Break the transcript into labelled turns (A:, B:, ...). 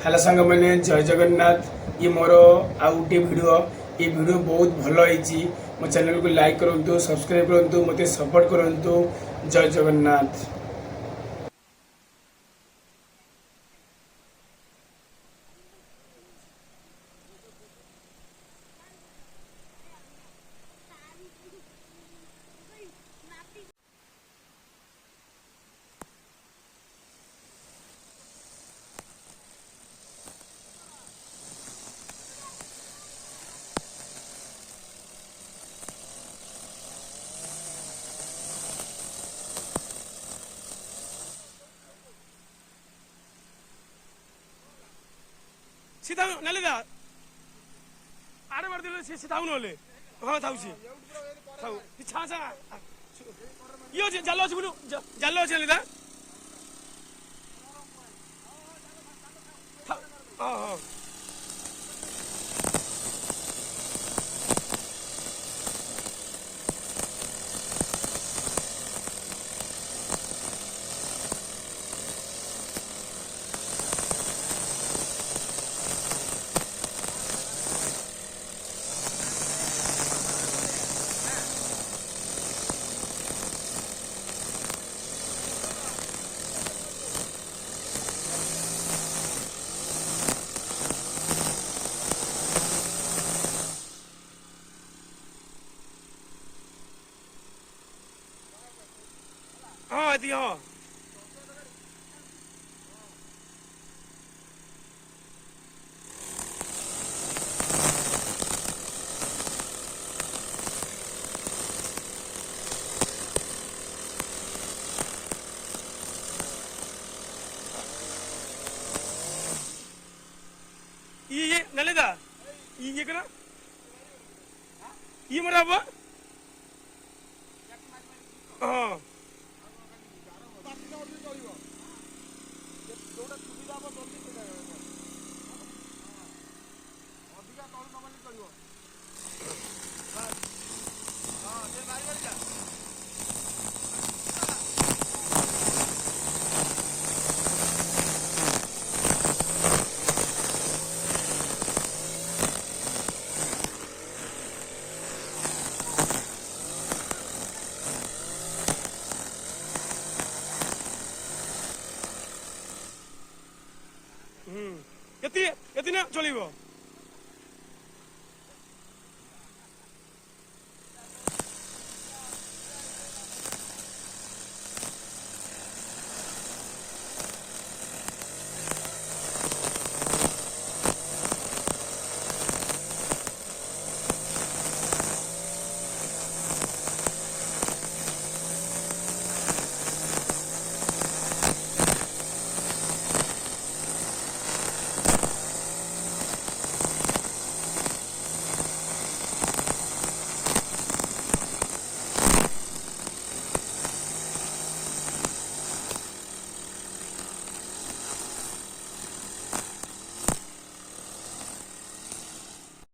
A: Hello सांग मैंने जय जगन्नाथ। ये मोर आउ गोटे वीडियो ये वीडियो बहुत भल होती। मो चैनल को लाइक करूँ, सब्सक्राइब करूँ, मत सपोर्ट करूँ। जय जगन्नाथ।
B: सीधा नलिदा आड़े मार दिले सीधा नले हाँ थाउ सी थाउ छा छा यो जाल अछि बुनु जाल अछि नलिदा हां हां हाँ दी हाँ ये नलिदा ये करा ये मरा बा हाँ यति यति ना चलिबो